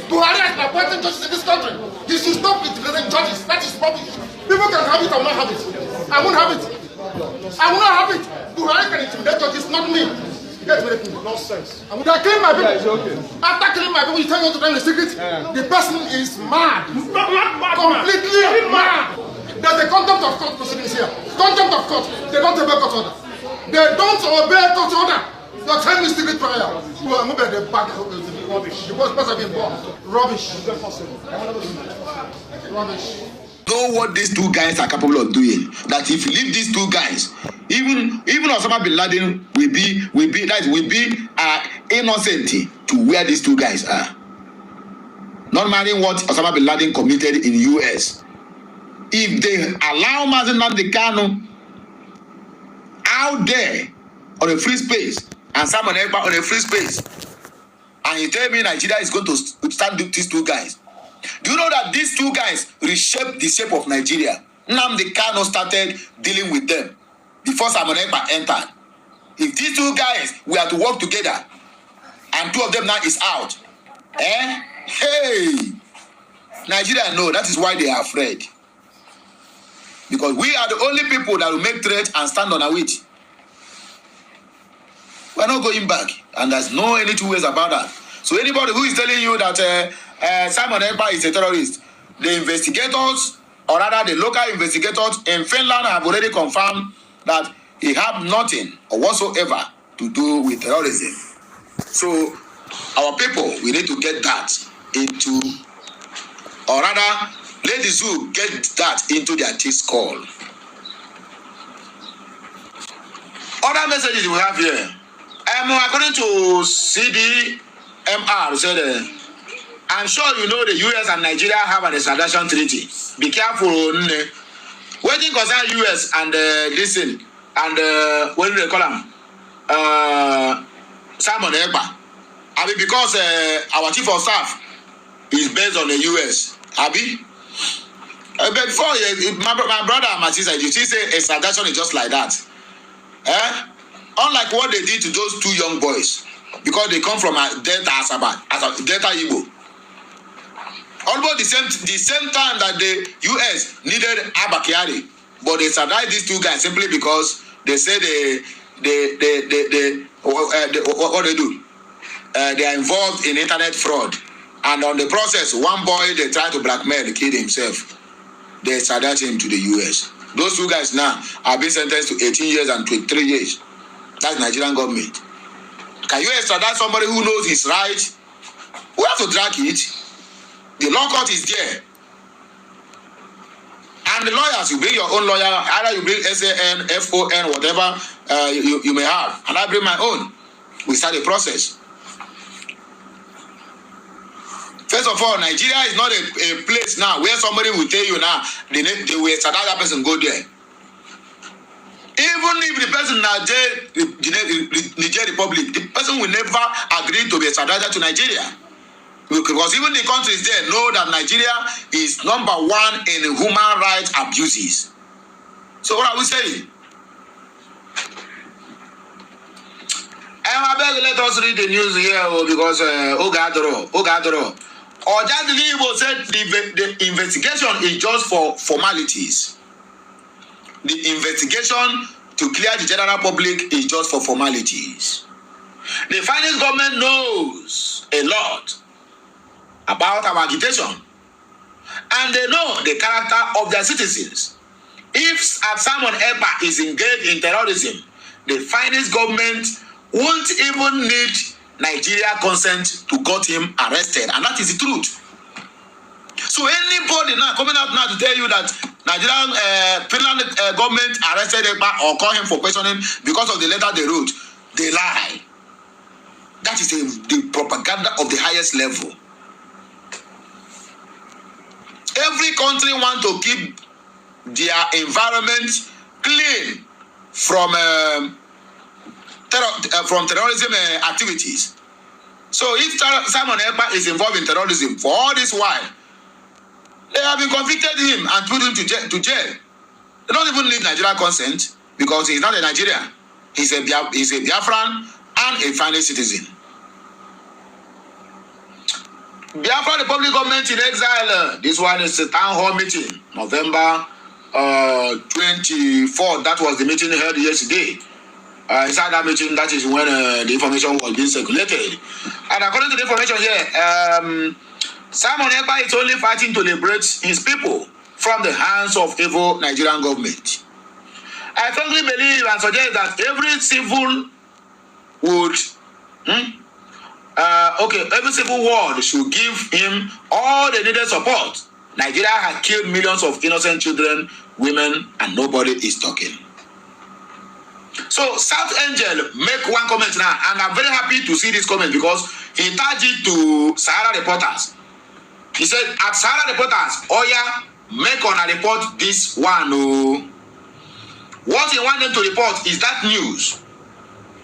Buhari has been appointing judges in this country. He should stop integrating judges. That is rubbish. People can have it or not have it. I won't have it. I will not have it. Buhari can intimidate judges, not me. Get me nonsense. They are killing my people. Yeah, okay. After killing my people, you tell me to tell the secret. Yeah. The person is mad. Not mad. Completely mad. There's a contempt of court proceedings here. Contempt of court. They don't obey court order. They don't obey court order. You're telling me secret prayer. Well, I'm moving the back. Rubbish. The person has been born. Rubbish. Rubbish. Know what these two guys are capable of doing. That if you leave these two guys, even Osama bin Laden will be innocent to where these two guys are. Not minding what Osama bin Laden committed in US. If they allow Mazen Nnamdi Kanu out there on a free space and Simon Ekpa on a free space, and you tell me Nigeria is going to stand with these two guys. Do you know that these two guys reshaped the shape of Nigeria? Nnamdi Kanu started dealing with them before Simon Ekpa entered. If these two guys were to work together and two of them now is out, hey, Nigeria know that is why they are afraid. Because we are the only people that will make threats and stand on our feet. We're not going back, and there's no any two ways about that. So anybody who is telling you that Simon Ekpa is a terrorist, the investigators, or rather the local investigators in Finland have already confirmed that he had nothing or whatsoever to do with terrorism. So our people, we need to get that into, or rather, let the zoo get that into their teeth skull. Other messages we have here. According to CDMR, said, I'm sure you know the US and Nigeria have an extradition treaty. Be careful. Waiting concern US and listen, and what do they call them? Simon Ekpa. I mean, because our chief of staff is based on the US. Abi? But before, my brother and my sister, you see, say extradition is just like that. Unlike what they did to those two young boys, because they come from Delta Asaba, Delta Igbo. Almost the same time that the US needed Abakiari, but they extradited these two guys simply because they say what they do. They are involved in internet fraud, and on the process, one boy they tried to blackmail, kill himself. They extradited him to the US. Those two guys now have been sentenced to 18 years and 23 years. That's Nigerian government. Can you extradite somebody who knows his right? We have to drag it. The law court is there. And the lawyers, you bring your own lawyer, either you bring SAN, FON, whatever you may have. And I bring my own. We start the process. First of all, Nigeria is not a place now where somebody will tell you now, they will extradite that person, go there. Even if the person in Niger Republic, the person will never agree to be extradited to Nigeria. Because even the countries there know that Nigeria is number one in human rights abuses. So what are we saying? I beg, let us read the news here because Ogadoro. Ojadilibo said the investigation is just for formalities. The investigation to clear the general public is just for formalities. The Finnish government knows a lot about our agitation, and they know the character of their citizens. If Simon Ekpa is engaged in terrorism, the Finnish government won't even need Nigeria consent to get him arrested, and that is the truth. So anybody now coming out now to tell you that Nigerian Finland government arrested Ekpa or call him for questioning because of the letter they wrote, they lie. That is the propaganda of the highest level. Every country wants to keep their environment clean from terrorism activities. So if Simon Ekpa is involved in terrorism for all this while, they have been convicted him and put him to jail. They don't even need Nigerian consent because he's not a Nigerian. He's a Biafran and a Finnish citizen. Biafra Republic government in exile. This one is a town hall meeting, November 24th. That was the meeting held yesterday. Inside that meeting, that is when the information was being circulated. And according to the information here, Simon Ekpa is only fighting to liberate his people from the hands of evil Nigerian government. I firmly believe and suggest that every civil would, every civil world should give him all the needed support. Nigeria has killed millions of innocent children, women, and nobody is talking. So South Angel make one comment now, and I'm very happy to see this comment because he tagged it to Sahara Reporters. He said, at Sahara Reporters, Oya, make on a report this one. Oh. What he want them to report is that news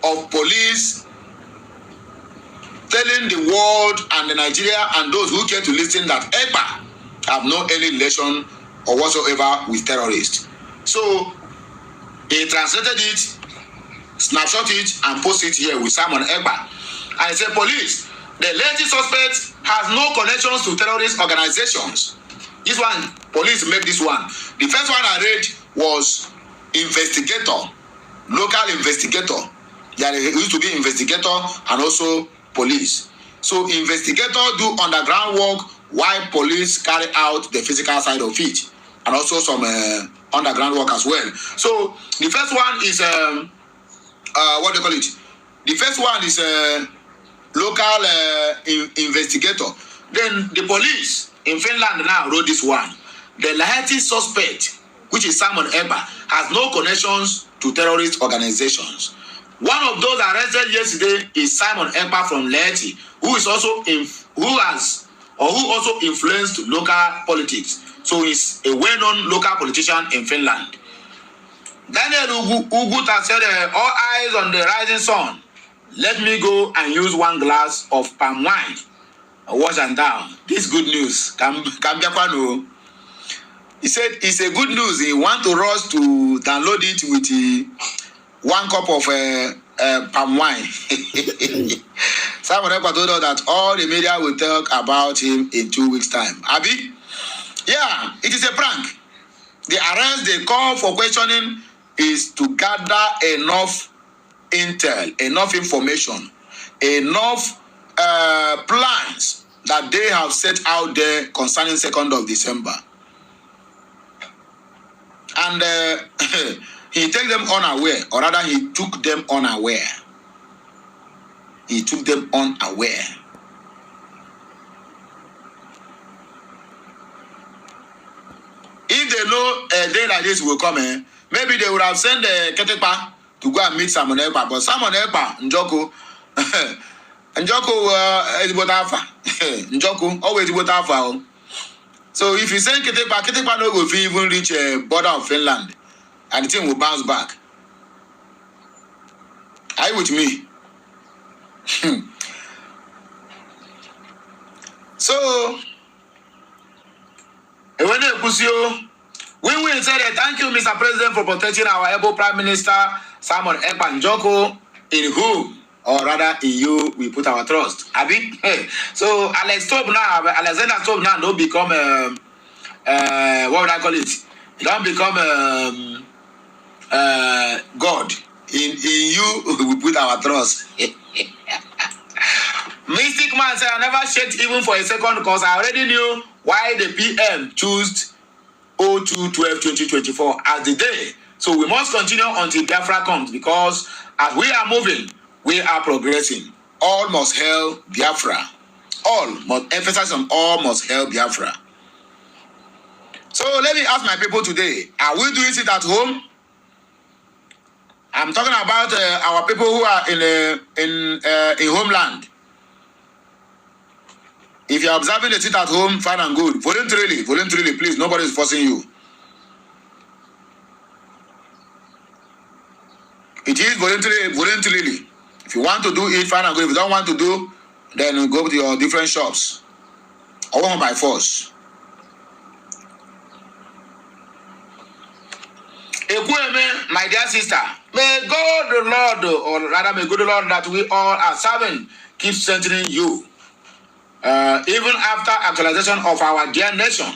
of police telling the world and the Nigeria and those who care to listen that Ekpa have no any relation or whatsoever with terrorists. So he translated it, snapshot it, and post it here with Simon Ekpa. And he said, police, the latest suspect has no connections to terrorist organizations. This one, police make this one. The first one I read was investigator, local investigator. There used to be investigator and also police. So investigator do underground work while police carry out the physical side of it, and also some underground work as well. So the first one is what do you call it? The first one is local investigator. Then the police in Finland now wrote this one. The latest suspect, which is Simon Ekpa, has no connections to terrorist organizations. One of those arrested yesterday is Simon Ekpa from Leti, who also influenced local politics. So he's a well-known local politician in Finland. Daniel Uguta said, all eyes on the rising sun. Let me go and use one glass of palm wine. Wash and down. This good news. He said it's a good news. He want to rush to download it with 1 cup of palm wine. Simon Ekpa told us that all the media will talk about him in 2 weeks' time. Abi? Yeah, it is a prank. The arrest, the call for questioning is to gather enough intel, enough information, enough plans that they have set out there concerning 2nd of December. And he took them unaware, or rather he took them unaware. He took them unaware. If they know a day like this will come, maybe they would have sent Ekpa to go and meet Simon Ekpa. But Simon Ekpa, Njoko, is Botafa. Njoko, always Botafa. So if you send Ekpa no go even reach a border of Finland, and the thing will bounce back. Are you with me? So, when they push you, we say thank you, Mr. President, for protecting our able Prime Minister Simon Ekpa Njoko, in whom, or rather in you, we put our trust. Abi? So Alexander Stop now don't become what would I call it? He don't become God. In you, we put our trust. Mystic man said, I never checked even for a second because I already knew why the PM chose 02/12/2024 as the day. So we must continue until Biafra comes, because as we are moving, we are progressing. All must hail Biafra. All must emphasize on all must hail Biafra. So let me ask my people today, are we doing it at home? I'm talking about our people who are in homeland. If you're observing the sit at home, fine and good. Voluntarily, please. Nobody is forcing you. It is voluntarily. If you want to do it, fine and good. If you don't want to do, then go to your different shops. Or by force. Ekweme, my dear sister, may God the Lord, or rather may God the Lord that we all are serving, keep strengthening you. even after actualization of our dear nation.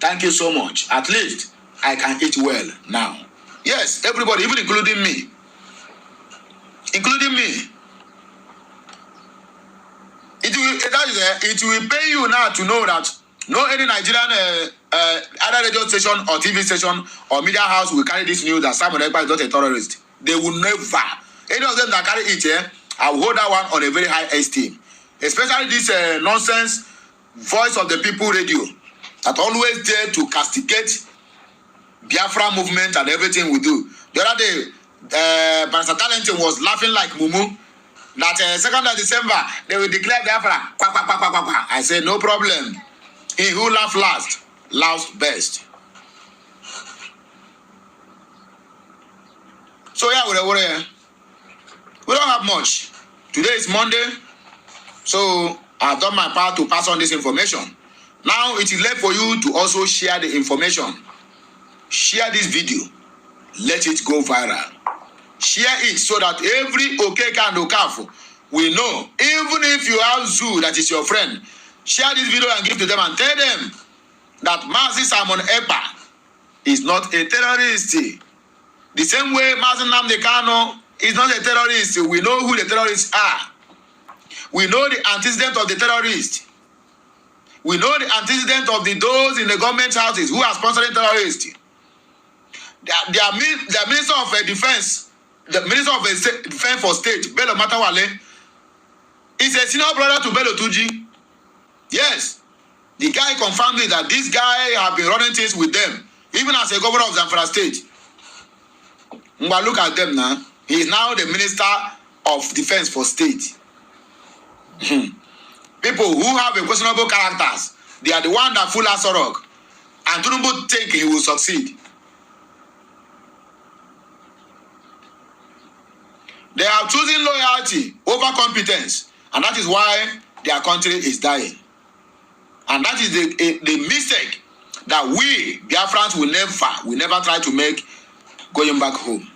Thank you so much. At least I can eat well now. Yes, everybody, even including me. Including me. It will pay you now to know that no any Nigerian either radio station or TV station or media house will carry this news that Simon Ekpa is not a terrorist. They will never. Any of them that carry it here, I will hold that one on a very high esteem. Especially this nonsense voice of the people radio that always dare to castigate Biafra movement and everything we do. The other day, Barrister Talented was laughing like Mumu. That 2nd of December, they will declare Biafra. Quack, quack, quack, quack, quack, quack. I said, no problem. He who laughs last, laughs best. So yeah, we don't have much. Today is Monday. So I've done my part to pass on this information. Now it is left for you to also share the information. Share this video. Let it go viral. Share it so that every Okeka and Okafu will know. Even if you have Zoo that is your friend, share this video and give to them and tell them that Mazi Simon Ekpa is not a terrorist. The same way Mazi Nnamdi Kanu is not a terrorist. We know who the terrorists are. We know the antecedent of the terrorists. We know the antecedent of those in the government houses who are sponsoring terrorists. Their Minister of Defense, the Minister of Defense for State, Bello Matawale, is a senior brother to Bello Tuji. Yes. The guy confirmed it that this guy have been running things with them, even as a governor of Zamfara State. But look at them now. He is now the Minister of Defense for State. People who have a questionable characters, they are the one that fool Asorok. And Tinubu think he will succeed. They are choosing loyalty over competence, and that is why their country is dying. And that is the mistake that we, Biafrans, will never try to make going back home.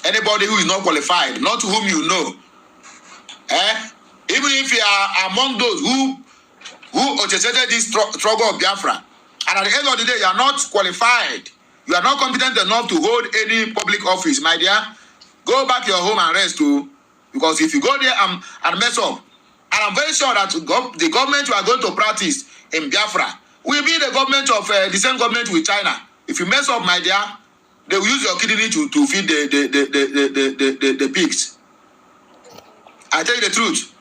Anybody who is not qualified, not whom you know, even if you are among those who orchestrated this struggle of Biafra, and at the end of the day, you are not qualified, you are not competent enough to hold any public office, my dear, go back to your home and rest too. Because if you go there and mess up, and I'm very sure that the government you are going to practice in Biafra will be the government of the same government with China. If you mess up, my dear, they will use your kidney to feed the pigs. I tell you the truth.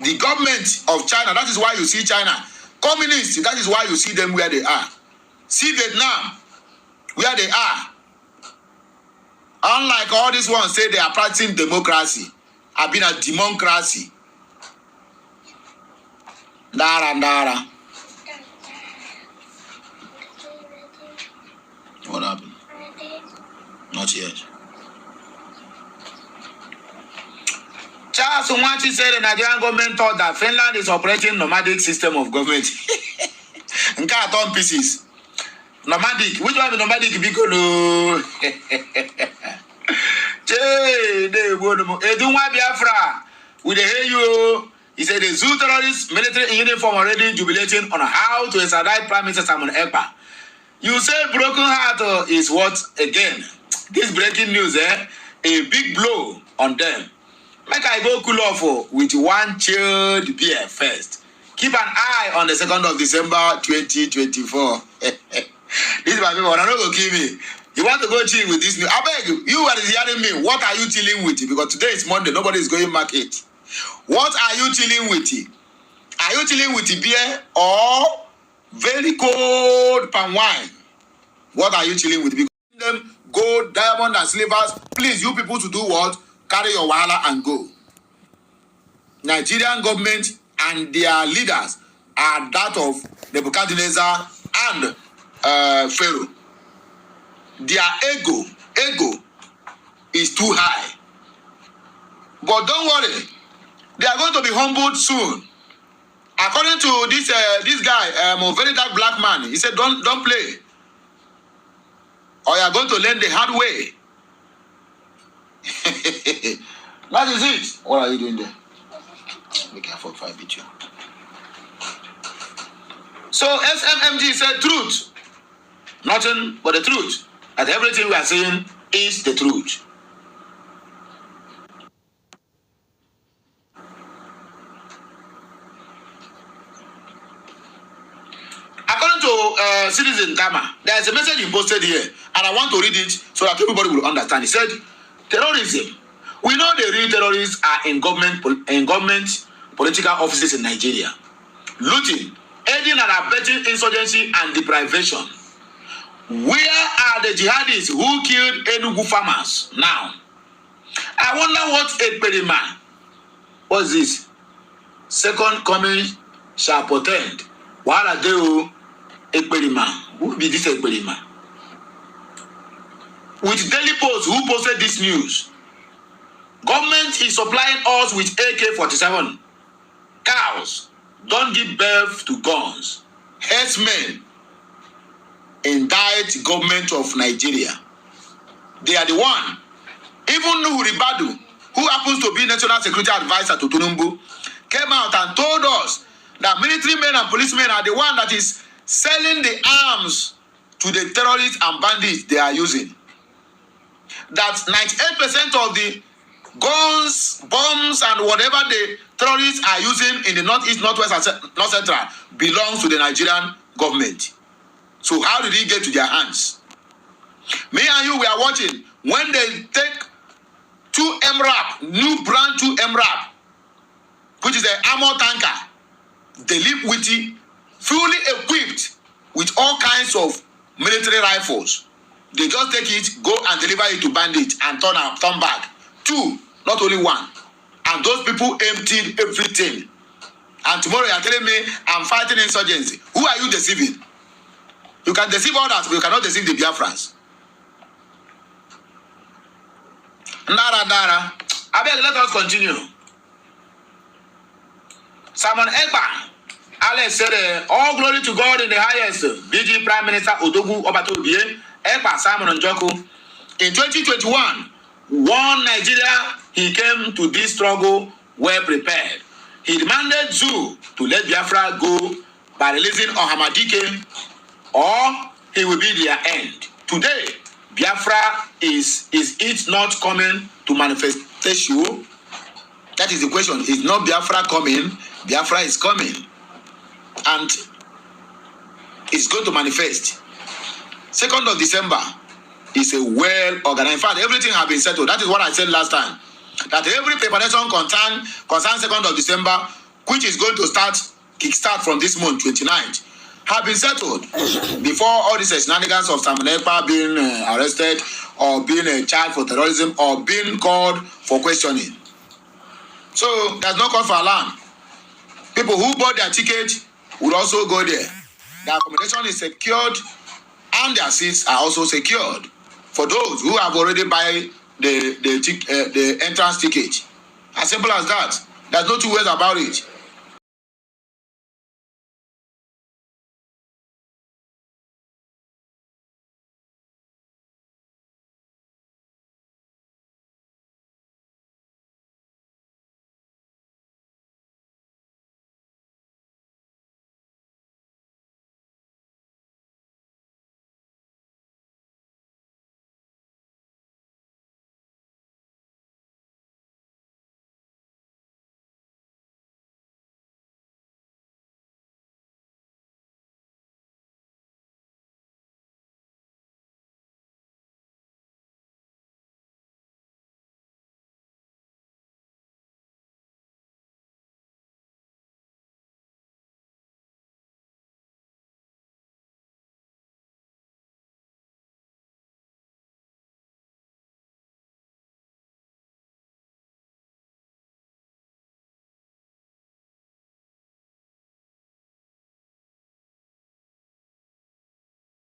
The government of China, that is why you see China. Communists, that is why you see them where they are. See Vietnam, where they are. Unlike all these ones say they are practicing democracy. I've been a democracy. Dara. What happened? Not yet. Charles Umwachi said the Nigerian government thought that Finland is operating nomadic system of government. Nka turn pieces. Nomadic. Which one is nomadic? Because Edunwa Biafra. We hear you. He said the zoo terrorists military in uniform already jubilating on how to extradite Prime Minister Simon Ekpa. You say broken heart is what again? This breaking news, a big blow on them. Make I go cool off with one chilled beer first. Keep an eye on the 2nd of December 2024. This is my people. I'm not going to kill me. You want to go chill with this news? I beg you. You are hearing me. What are you chilling with? Because today is Monday. Nobody is going market. What are you chilling with? Are you chilling with beer or very cold palm wine? What are you chilling with? Because them gold, diamond, and silvers. Please, you people to do what? Carry your wahala and go. Nigerian government and their leaders are that of Nebuchadnezzar and Pharaoh. Their ego is too high. But don't worry, they are going to be humbled soon. According to this guy, a very dark black man, he said, don't play, or you are going to learn the hard way. That is it. What are you doing there? Be careful if I beat you. So SMMG said truth. Nothing but the truth. And everything we are saying is the truth. According to Citizen Dama, there is a message you posted here, and I want to read it so that everybody will understand. He said, terrorism. We know the real terrorists are in government political offices in Nigeria. Looting, aiding and abetting insurgency and deprivation. Where are the jihadists who killed Enugu farmers now? I wonder what Ekpa. What is this? Second coming shall portend. What are they? Ekpa. Who be this Ekpa? With Daily Post, who posted this news? Government is supplying us with AK-47. Cows don't give birth to guns. Herdsmen indict government of Nigeria. They are the one. Even Nuhu Ribadu, who happens to be National Security Advisor to Tinubu, came out and told us that military men and policemen are the one that is selling the arms to the terrorists and bandits they are using. That 98% of the guns, bombs, and whatever the terrorists are using in the northeast, northwest, and north central belongs to the Nigerian government. So how did it get to their hands? Me and you, we are watching when they take 2 MRAP, new brand 2 MRAP, which is an armor tanker, they live with it, fully equipped with all kinds of military rifles. They just take it, go and deliver it to bandits and turn back. 2, not only 1. And those people emptied everything. And tomorrow you are telling me I'm fighting insurgency. Who are you deceiving? You can deceive others, but you cannot deceive the Biafrans. Nara. Abel, let us continue. Simon Ekpa, Alex said, all glory to God in the highest. BG Prime Minister Odogu Obatobie, Ekpa Simon Njoku. In 2021, one Nigeria, he came to this struggle well prepared. He demanded Zoo to let Biafra go by releasing Ohamadike, or he will be their end. Today, Biafra is it not coming to manifestation? That is the question. Is not Biafra coming? Biafra is coming. And it's going to manifest. 2nd of December is a well-organized. In fact, everything has been settled. That is what I said last time. That every preparation concerns 2nd of December, which is going to kickstart from this month, 29th, have been settled before all these shenanigans of Simon Ekpa being arrested or being charged for terrorism or being called for questioning. So there's no call for alarm. People who bought their ticket will also go there. Their accommodation is secured and their seats are also secured for those who have already buy the entrance ticket. As simple as that. There's no two ways about it.